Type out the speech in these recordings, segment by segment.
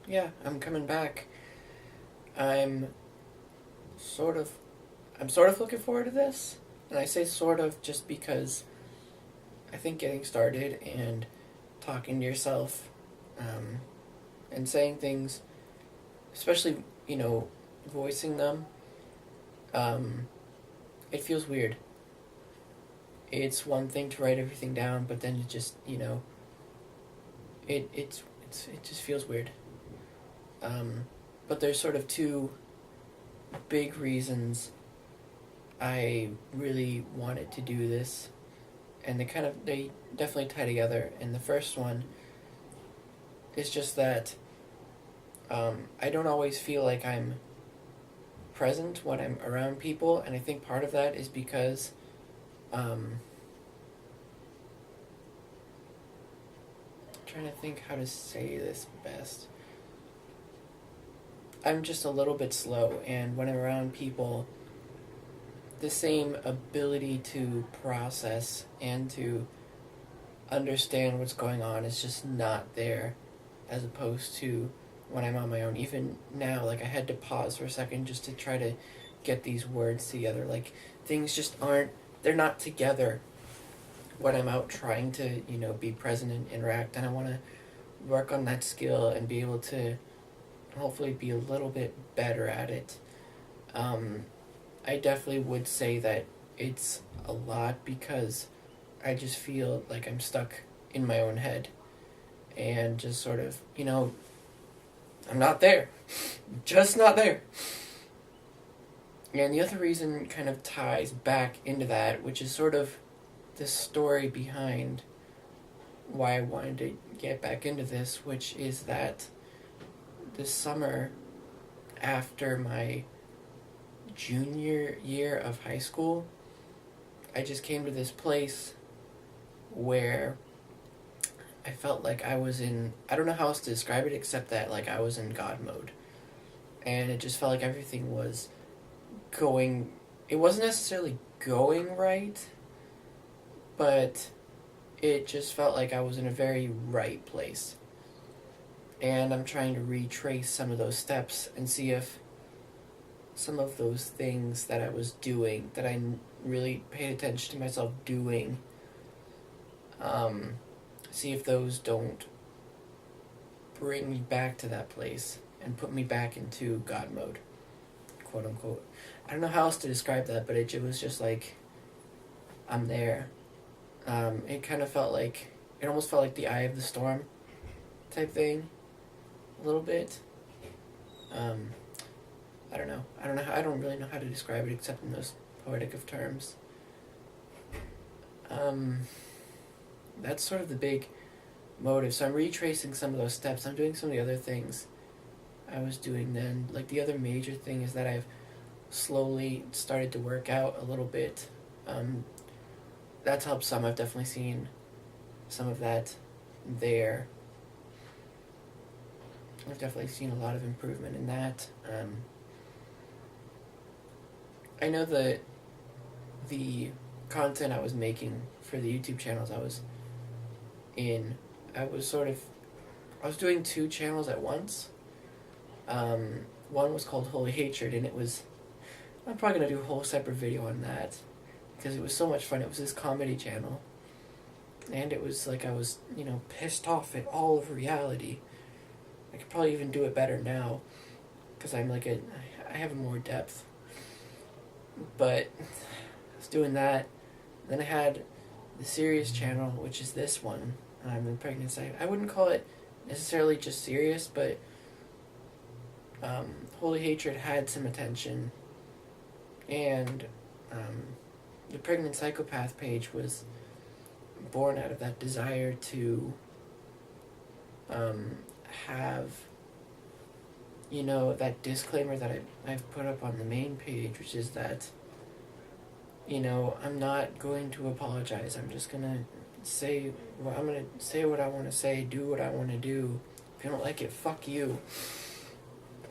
Yeah, I'm coming back. I'm sort of, I'm sort of looking forward to this, and I say sort of just because I think getting started and talking to yourself, um, and saying things, especially voicing them, um, it feels weird. It's one thing to write everything down, but then it just it just feels weird. Um, but there's sort of two big reasons I really wanted to do this, and they definitely tie together. And the first one is just that I don't always feel like I'm present when I'm around people, and I think part of that is because I'm trying to think how to say this best. I'm just a little bit slow, and when I'm around people, the same ability to process and to understand what's going on is just not there, as opposed to when I'm on my own. Even now, like, I had to pause for a second just to try to get these words together. Like, things just aren't, they're not together when I'm out trying to, be present and interact. And I want to work on that skill and be able to hopefully be a little bit better at it. I definitely would say that it's a lot because I just feel like I'm stuck in my own head and just sort of, I'm not there. Just not there. And the other reason kind of ties back into that, which is sort of the story behind why I wanted to get back into this, which is that this summer after my junior year of high school, I just came to this place where I felt like I was in, I don't know how else to describe it except that like I was in God mode. And it just felt like everything was going, it wasn't necessarily going right, but it just felt like I was in a very right place. And I'm trying to retrace some of those steps and see if some of those things that I was doing, that I really paid attention to myself doing, see if those don't bring me back to that place and put me back into God mode, quote unquote. I don't know how else to describe that, but it was just like, I'm there. It kind of felt like, it almost felt like the eye of the storm type thing, a little bit. I don't know. I don't really know how to describe it except in those poetic of terms. That's sort of the big motive. So I'm retracing some of those steps. I'm doing some of the other things I was doing then. Like, the other major thing is that I've slowly started to work out a little bit. That's helped some. I've definitely seen some of that there. I've definitely seen a lot of improvement in that. I know that the content I was making for the YouTube channels I was in, I was doing two channels at once. One was called Holy Hatred, and I'm probably going to do a whole separate video on that, because it was so much fun. It was this comedy channel, and it was like I was, pissed off at all of reality. I could probably even do it better now, because I have more depth. But I was doing that. Then I had the serious channel, which is this one, the pregnancy. I wouldn't call it necessarily just serious, but Holy Hatred had some attention, and the Pregnant Psychopath page was born out of that desire to have, that disclaimer that I've put up on the main page, which is that, I'm not going to apologize. I'm just gonna say what I want to say, do what I want to do. If you don't like it, fuck you.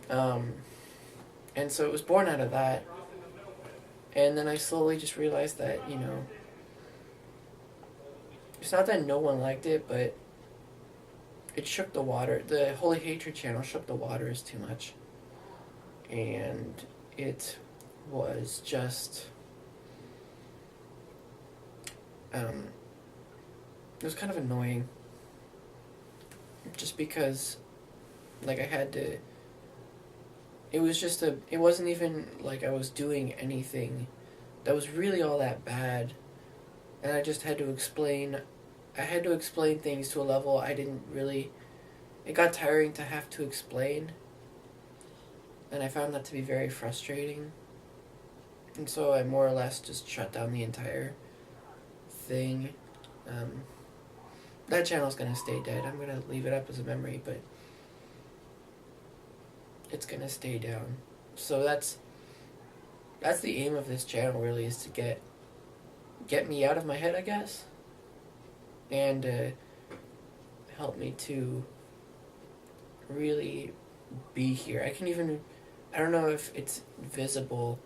And so it was born out of that. And then I slowly just realized that, it's not that no one liked it, but it shook the water. The Holy Hatred channel shook the waters too much. And it was just, it was kind of annoying. Just because, like, I had to, it wasn't even like I was doing anything that was really all that bad. And I just had to explain, things to a level I didn't really, it got tiring to have to explain. And I found that to be very frustrating. And so I more or less just shut down the entire thing. That channel's gonna stay dead. I'm gonna leave it up as a memory, but it's gonna stay down. So that's the aim of this channel, really, is to get me out of my head, I guess, and help me to really be here. I don't know if it's visible,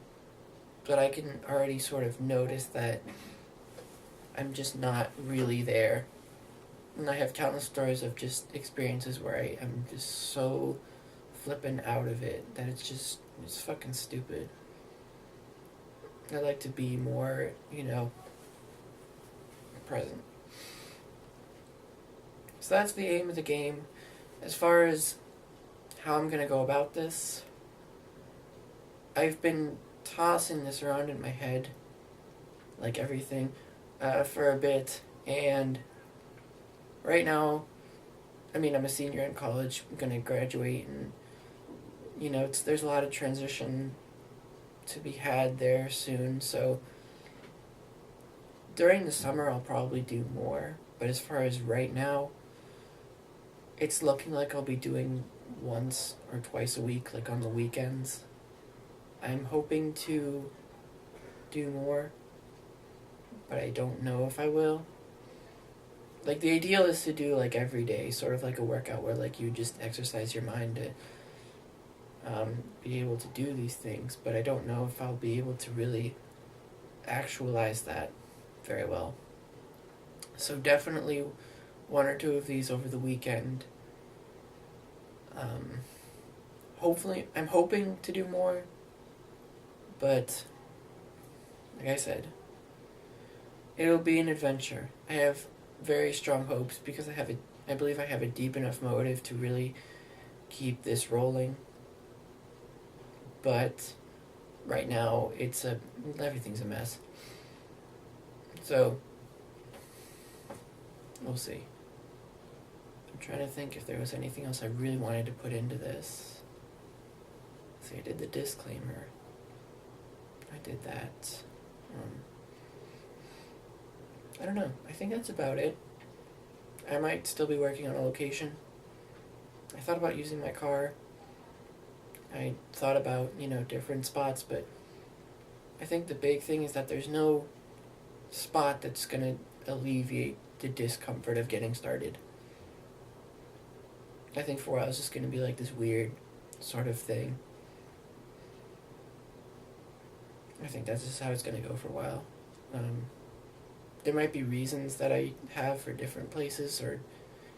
but I can already sort of notice that I'm just not really there. And I have countless stories of just experiences where I am just so flipping out of it that it's fucking stupid. I'd like to be more, present. So that's the aim of the game. As far as how I'm going to go about this, I've been tossing this around in my head, like everything, for a bit, and right now, I'm a senior in college. I'm going to graduate, and, there's a lot of transition to be had there soon, so during the summer I'll probably do more, but as far as right now, it's looking like I'll be doing once or twice a week, like on the weekends. I'm hoping to do more, but I don't know if I will. Like, the ideal is to do, like, every day, sort of like a workout where, like, you just exercise your mind to be able to do these things, but I don't know if I'll be able to really actualize that very well. So definitely one or two of these over the weekend. Hopefully, I'm hoping to do more, but like I said, it'll be an adventure. I have very strong hopes because I believe I have a deep enough motive to really keep this rolling. But right now, everything's a mess. So we'll see. I'm trying to think if there was anything else I really wanted to put into this. See, I did the disclaimer. I did that. I don't know. I think that's about it. I might still be working on a location. I thought about using my car. I thought about, different spots, but I think the big thing is that there's no spot that's going to alleviate the discomfort of getting started. I think for a while it's just going to be like this weird sort of thing. I think that's just how it's going to go for a while. There might be reasons that I have for different places or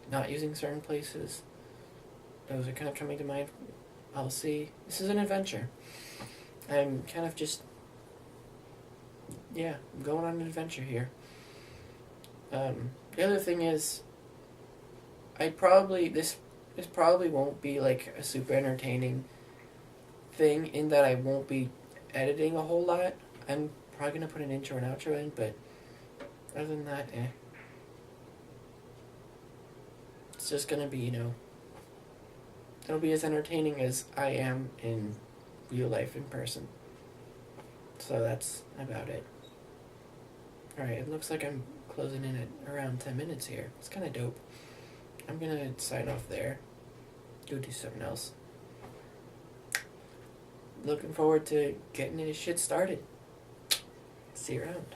not using certain places. Those are kind of coming to mind. I'll see. This is an adventure. I'm kind of just, I'm going on an adventure here. The other thing is, this probably won't be like a super entertaining thing in that I won't be editing a whole lot. I'm probably going to put an intro and outro in, but other than that, It's just going to be, it'll be as entertaining as I am in real life in person. So that's about it. Alright, it looks like I'm closing in at around 10 minutes here. It's kind of dope. I'm going to sign off there. Go do something else. Looking forward to getting this shit started. See you around.